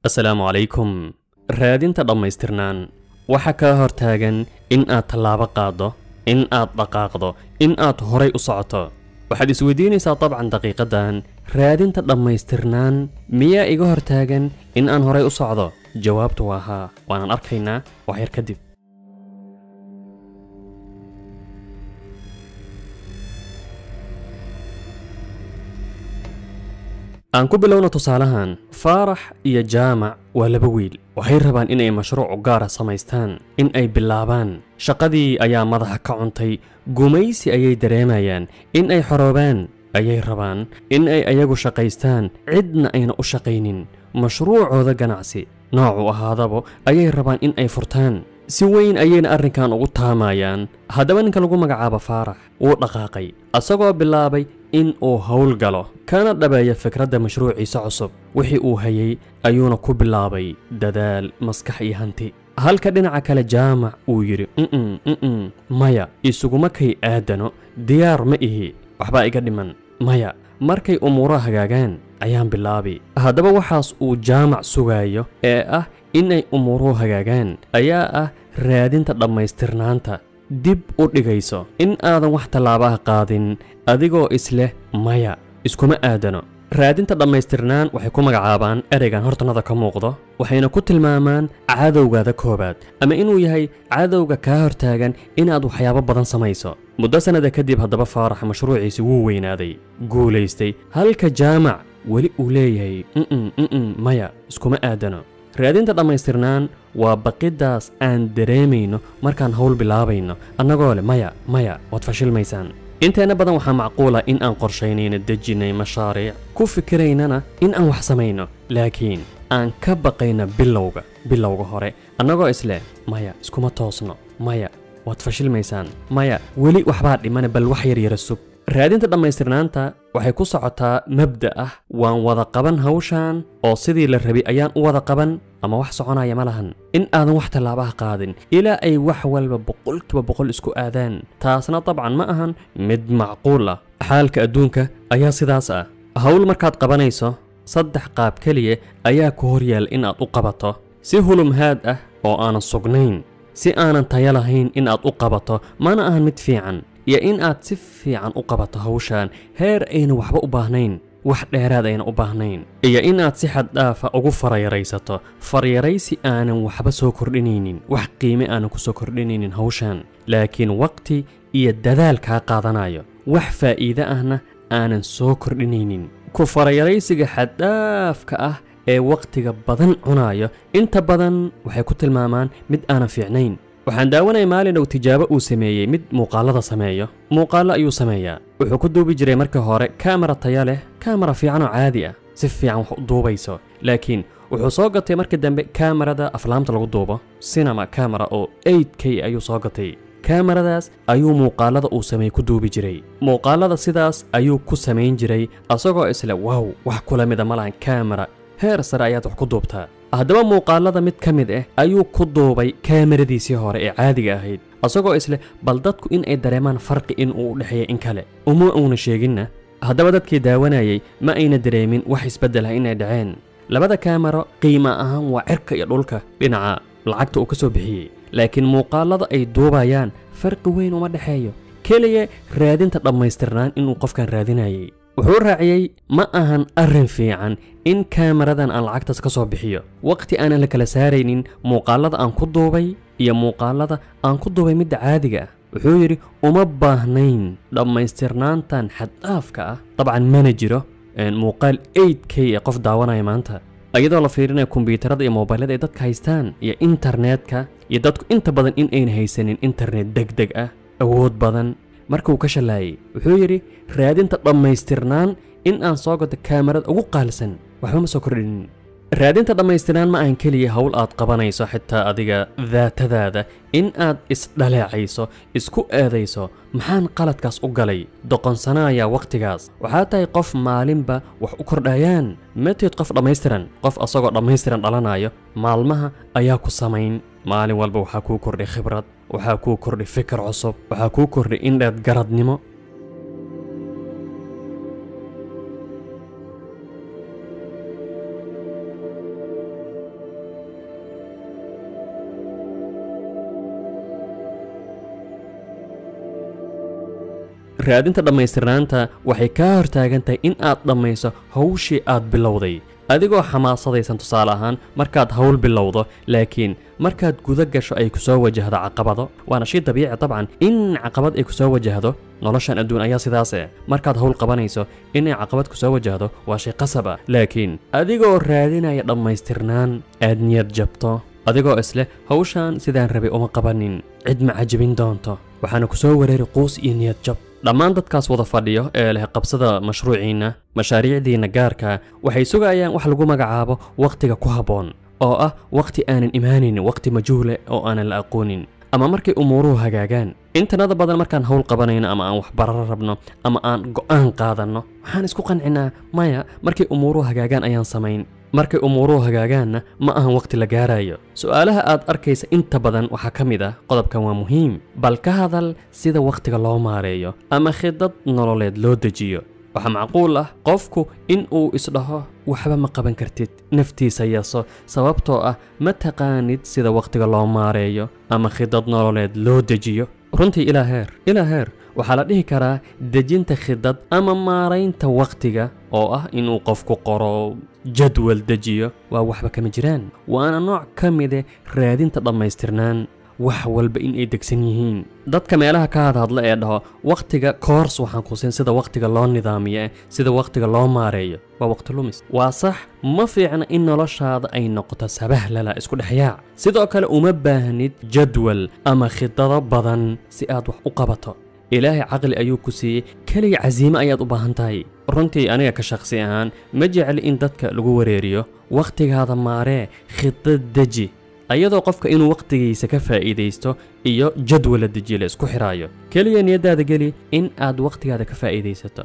السلام عليكم. raadinta dhammaystirnaan waxa ka hortaagan in aad tallaabo qaado, in aad dhaqaaqdo, in aad horay u socoto. waxaad isweydiinaysaa dabcan daqiiqadan raadinta dhammaystirnaan miyaa iga hortaagan in aan horay u socdo? jawaabtu waa haa, waanaan arkaynaa wax yar kadib. aan ku bilowno tusaalahan. faarax iyo jaamac waa laba wiil, waxay rabaan inay mashruuc gaara samaystaan, in ay bilaabaan. shaqadii ayaa madaxa ka cuntay, gumaysi ayay dareemayaan, in ay xoroobaan ayay rabaan, in ay ayagu shaqaystaan, cidna ayna u shaqaynin. mashruucooda ganacsi noocu ahaadaba ayay rabaan in ay furtaan. si weyn ayayna arrinkan ugu taamayaan. haddaba ninka lagu magacaabo faarax wuu dhaqaaqay, asagoo bilaabay in uu hawl galo kana dhabeeya fikradda mashruuciisa cusub. wixii uu hayay ayuuna ku bilaabay dadaal, maskax iyo hanti. halka dhinaca kale jaamac uu yidhi maya, isuguma kay aadano, diyaar ma ihi, waxbaa iga dhiman, maya, markay umuuraha hagaagaan ayaan bilaabi. haddaba waxaas uu jaamac sugaayo ee ah inay umuuruhu hagaagaan ayaa ah raadinta dhammaystirnaanta. dib u dhigayso in aadan wax tallaabaha qaadin adigoo isleh maya, iskuma aadano. raadinta dhammaystirnaan waxay ku magacaabaan ereygan hortanada ka muuqdo, waxayna ku tilmaamaan cadowgaada koobaad, ama inuu yahay cadowga kaa hortaagan inaad waxyaabo badan samayso. muddo sannada kadib haddaba faarax mashruuciisi wuu weynaaday, guulaystay, halka jaamac weli uu leeyahay maya, iskuma aadano. raadinta dhammaystirnaan waa baqiddaas aan dareemayno markaan hawl bilaabayno annagoo leh maya maya, waad fashilmaysaan. inteena badan waxaa macquula in aan qorshaynayno, dejinnay mashaariic, ku fikiraynana in aan wax samayno, laakiin aan ka baqayna bilowga hore annagoo isleh maya, iskuma toosno, maya, waad fashilmaysaan, maya, weli waxbaa dhimane, bal wax yara sug. raadinta dhammaystirnaanta waxay ku socotaa mabda ah waan wada qaban hawshaan oo sidii la rabay ayaan u wada qaban, ama wax soconaya ma lahan. in aadan wax tallaabaha qaadin ilaa ay wax walba 100% isku aadaan, taasna dabcan ma ahan mid macquul ah. xaalka adduunka ayaa sidaas ah. hawl markaad qabanayso 3 qaab keliya ayaa ku horyaal inaad u qabato: si hulumhaad ah oo aanan sugnayn, si aanan tayo lahayn inaad u qabato mana ahan mid fiican, iyo in aad si fiican u qabato hawshaan heer ayna waxba u baahnayn, wax dheeraad ayna u baahnayn, iyo in aad si xad dhaafa ugu faryaraysato faryaraysi aanan waxba soo kordhinaynin, wax qiime aanan ku soo kordhinaynin hawshaan, laakiin waqti iyo dadaal kaa qaadanayo, wax faa'iido ahna aanan soo kordhinaynin. ku faryaraysiga xaddhaafka ah ee waqtiga badan cunayo inta badan waxay ku tilmaamaan mid aanan fiicnayn. waxaan daawanay maalin dhow tijaabo uu sameeyey mid muuqaalada sameeyo. muuqaallo ayuu sameeyaa, wuxuu ku duubi jiray marka hore kaamara taya leh, kaamara fiican oo caadi ah, si fiican wax u duubayso, laakiin wuxuu soo gatay markii dambe kaamarada aflaamta lagu duubo, cinema camera oo 8K ayuu soo gatay. kaamaradaas ayuu muuqaalada uu sameeyey ku duubi jiray. muuqaalada sidaas ayuu ku samayn jiray asagoo isle wow, wax kula mida malahan, kaamara heer sare ayaad wax ku duubtaa. haddaba muuqaalada mid ka mid ah ayuu ku duubay kaamaradiisii hore ee caadiga ahayd, asagoo isleh bal dadku in ay dareemaan farqi in uu u dhexeeya in kale, uma uuna sheeginna. haddaba dadkii daawanayay ma ayna dareemin wax isbeddel ah inay dhaceen. labada kaamaro qiima ahaan waa cirka iyo dhulka dhinaca lacagta uu ka soo bixiyey, laakiin muuqaalada ay duubayaan farqi weyn uma dhexeeyo. keliya raadinta dhammaystirnaan inuu qofkan raadinayay. wuxuu raaciyey ma ahan arrin fiican in kaamaradan aan lacagtaas ka soo bixiyo waqti aanan la kala saaraynin muuqaalada aan ku duubay iyo muuqaalada aan ku duubay midda caadiga ah. wuxuu yidhi uma baahnayn dhammaystirnaantan xaddhaafka ah. dabcan mana jiro muuqaal 8K ee qof daawanaya maanta, iyadoo la fiirinayo kombiyuutarada iyo moobaylada ay dadka haystaan iyo internetka, iyo dadku inta badan in ayna haysanin internet degdeg ah, awood badan. markuu ka shalaayay wuxuu yidhi raadinta dhammaystirnaan in aan soo gato kaamarada ugu qaalisan waxba ma soo kordhinin. raadinta dhammaystirnaan ma ahan keliya hawl aad qabanayso, xitaa adiga daatadaada in aad isdhaleecayso, isku eedayso, maxaan qaladkaas u galay, doqonsanaaya waqtigaas. waxaa tahay qof maalinba wax u kordhayaan, mateed qof dhammaystiran. qof asagoo dhammaystiran dhalanayo maalmaha ayaa ku samayn. maalin walba waxaa kuu kordhay khibrad, waxaa kuu kordhay fikir cusub, waxaa kuu kordhay indheed garadnimo. raadinta dhammaystirnaanta waxay kaa hortaagantahay in aad dhammayso hawshii aad bilowday adigoo xamaasadaysan tusaale ahaan markaad hawl bilowdo laakiin markaad guda gasho ay ku soo wajahdo caqabado waana shay dabiici dabcan in caqabad ay ku soo wajahdo noloshan adduun ayaa sidaas markaad hawl qabanayso inay caqabad ku soo wajahdo waa shay qasab ah laakiin adigoo raadinaya dhammaystirnaan aad niyad jabto adigoo isle hawshan sidaan rabay uma qabanin cid ma cajabin doonto waxaana ku soo wareeri quus iyo niyad jab dhammaan dadkaas wada fadhiyo ee leh qabsada mashruuciina mashaariicdiina gaarka waxay sugayaan wax lagu magacaabo waqtiga ku habboon oo ah waqti aanan imaanin waqti majhuule oo aanan la aqoonin ama markay umuuruhu hagaagaan intanada badan markaan hawl qabanayno ama aan wax bararo rabno ama aan go'aan qaadanno waxaan isku qancinaa maya markay umuuruhu hagaagaan ayaan samayn markay umuuruhu hagaagaanna ma ahan waqti la gaarayo su'aalaha aad arkaysa inta badan waxaa ka mid ah qodobkan waa muhiim bal ka hadal sida waqtiga loo maareeyo ama khidad nololeed loo dejiyo waxaa macquul ah qofku in uu isdhaho waxba ma qaban kartid naftiisa yaso sababtoo ah ma taqaanid sida waqtiga loo maareeyo ama khidad nololeed loo dejiyo runtii ilaa heer waxaa la dhihi karaa dejinta khidad ama maaraynta waqtiga oo ah inuu qofku qoro jadwal dejiyo waa waxba kama jiraan waana nooc ka mide raadinta dhammaystirnaan wax walba in ay degsan yihiin dadka meelaha ka hadla ee dhaho waqtiga koors waxaan ku siin sida waqtiga loo nidaamiyo sida waqtiga loo maareeyo waa waqti lumis waa sax ma fiicna in noloshaada ay noqoto sabahlala isku dhexyaac sidoo kale uma baahnid jadwal ama khidado badan si aad wax u qabato ilaahay caqli ayuu ku siiyey kaliya casiimo ayaad u baahan tahay runtii aniga ka shakhsi ahaan ma jecli in dadka lagu wareeriyo waqtigaada maaree khidad deji ayadoo qofka inuu waqtigiisa ka faa'iidaysto iyo jadwal deji la isku xiraayo kaliya niyadaada geli in aad waqtigaada ka faa'iidaysato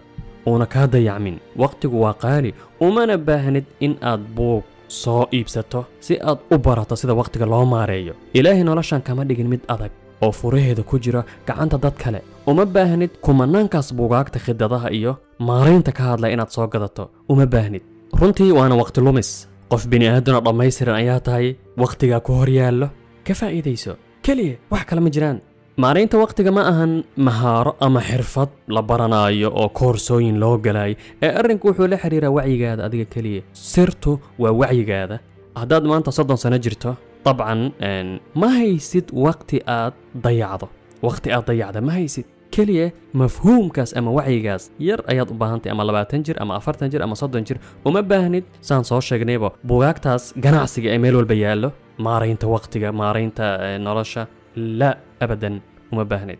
una ka dayacmin waqtigu waa qaali umana baahnid in aad buug soo iibsato si aad u barato sida waqtiga loo maareeyo ilaahay noloshan kama dhigin mid adag oo furaheeda ku jira gacanta dad kale uma baahnid kumanaankaas buugaagta khidadaha iyo maaraynta ka hadlaya inaad soo gadato uma baahnid runtii waana waqti lumis qof bini'aadana dhammaystiran ayaa tahay waqtigaa ku hor yaallo ka faa'iidayso keliya wax kale ma jiraan maaraynta waqtiga ma ahan mahaaro ama xirfad la baranaayo oo koorsooyin loo galayo ee arrinku wuxuu la xiriiraa wacyigaada adiga keliya sirtu waa wacyigaada haddaad maanta 30 sano jirto طبعاً ما هيسد وقت آد ضيعضه وقت آد ضيعضه ما هيسد كليه مفهوم كاس أما وعي كاس ير أيض بهانتي أما 20 جر أما 40 جر أما 60 جر وما باهند سان صور شجنيبه بوقاك تاس جناعسي إيميل والبيالو ما رينت وقتك ما رينت نرشة لا أبداً وما باهند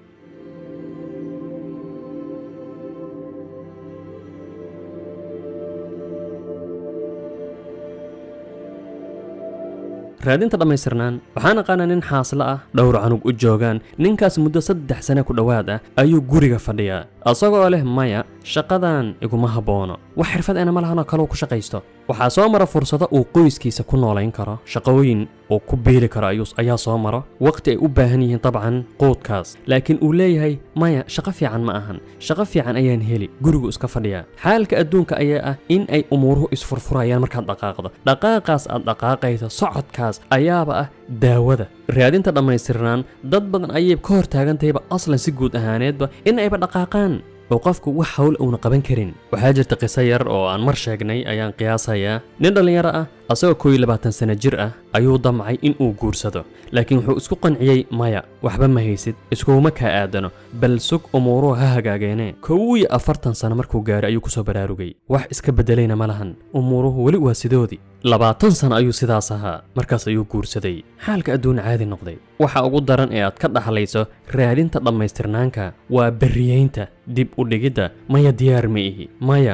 raadinta dhammaystirnaan waxaan aqaanaa nin xaasla ah dhowr canug u joogaan ninkaas muddo 3 sano ku dhowaad ah ayuu guriga fadhiyaa asagoo leh maya shaqadan iguma haboono wax xirfad ana ma lahan kale ku shaqaysto waxaa soo mara fursado uu qoyskiisa ku noolayn karo shaqooyin oo ku beeli karo ayaa soo mara waqti ay u baahan yihiin dabcan qoodkaas laakiin uu leeyahay maya shaqo fiican ma ahan shaqo fiican ayaan heli gurigu iska fadhiyaa xaalka adduunka ayaa ah in ay umuuruhu isfurfurayaan markaad dhaqaaqdo dhaqaaqaas aad dhaqaaqayso socodkaas ayaaba ah daawada raadinta dhammaystirnaan dad badan ayay ka hortaagantayba aslan si guud ahaaneedba in ayba dhaqaaqaan oo qofku wax hawl uuna qaban karin waxaa jirta qiso yar oo aan mar sheegnay ayaan qiyaasayaa nin dhalinyaro ah asagoo 22 sano jir ah ayuu damcay in uu guursado laakiin wuxuu isku qanciyay maya waxba ma haysid iskuma ka aadano bal sug umuuruhu ha hagaageene 40 sano markuu gaaray ayuu ku soo baraarugay wax iska bedelayna ma lahan umuuruhu wali waa sidoodii 20 sano ayuu sidaas ahaa markaas ayuu guursaday xaalka adduun caadi noqday waxa ugu daran ee aad ka dhaxlayso raadinta dhammaystirnaanka waa bariyeynta dib u dhigidda maya diyaar ma ihi maya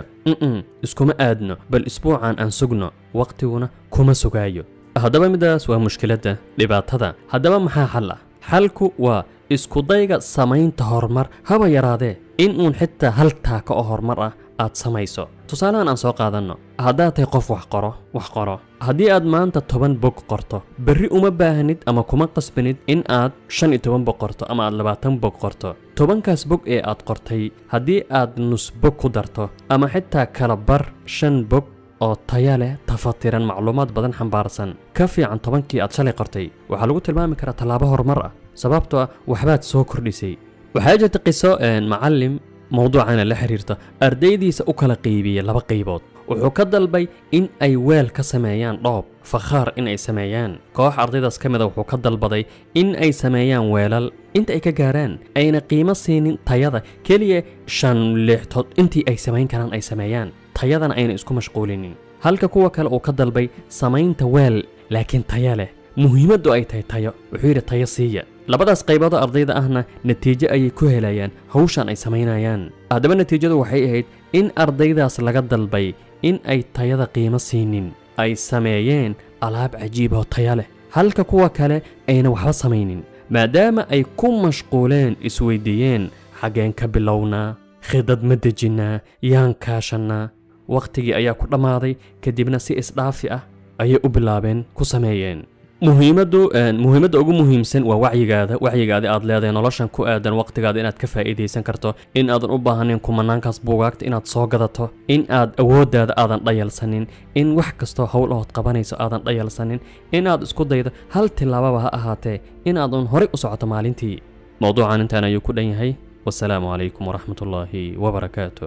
iskuma aadno bal isbuucan aan sugno waqtiguna kuma sugaayo haddaba midaas waa mushkiladda dhibaatada haddaba maxaa xal ah xalku waa isku dayga samaynta horumar haba yaraadee in uun xitaa hal taako oo horumar ah aad samayso tusaalahan aan soo qaadanno haddaad tahay qof wax qoro haddii aad maanta 10 bog qorto berri uma baahnid ama kuma qasbanid in aad 15 bog qorto ama aad 20 bog qorto 10kaas bog ee aad qortay haddii aad nus bog ku darto ama xitaa kala bar 5 bog oo taya leh tafatiran macluumaad badan xambaarsan ka fiican 10kii aad shalay qortay waxaa lagu tilmaami karaa tallaabo horumar ah sababtoo ah waxbaad soo kordhisay waxaa jirta qiso macallim mowduucana la xiriirta ardaydiisa u kala qaybiyay laba qaybood wuxuu ka dalbay in ay weel ka sameeyaan dhoob fakhaar in ay sameeyaan koox ardaydaas ka mida wuxuu ka dalbaday in ay sameeyaan weelal inta ay ka gaaraan ayna qiimo siinin tayada keliya 5-6 intii ay samayn karaan ay sameeyaan tayadana ayna isku mashquulinin halka kuwa kale uu ka dalbay samaynta weel laakiin tayo leh muhiimaddu ay tahay tayo wuxuu yidhi tayo siiya labadaas qaybood ardayda ahna natiijo ayay ku helayaan hawshan ay samaynayaan haddaba natiijadu waxay ahayd in ardaydaas laga dalbay in ay tayada qiimo siinin ay sameeyeen alaab cajiib oo tayo leh halka kuwa kale ayna waxba samaynin maadaama ay ku mashquuleen isweydiiyeen xageen ka bilownaa khidad ma dejinaa yaan kaashanaa waqtigii ayaa ku dhammaaday kadibna si isdhaafi ah ayay u bilaabeen ku sameeyeen muhiimadda ugu muhiimsan waa wacyigaada aad leedahay noloshan ku aadan waqtigaada inaad ka faa'iidaysan karto in aadan u baahnayn kumanaankaas buugaagta inaad soo gadato in aad awooddaada aadan dhayalsanin in wax kastoo hawl ahood qabanayso aadan dhayalsanin in aad isku daydo hal tillaababa ha ahaatee in aadan horay u socoto maalintii mowduucan intaan ayuu ku dhan yahay wassalaamu calaykum waraxmatullaahi wabarakaatu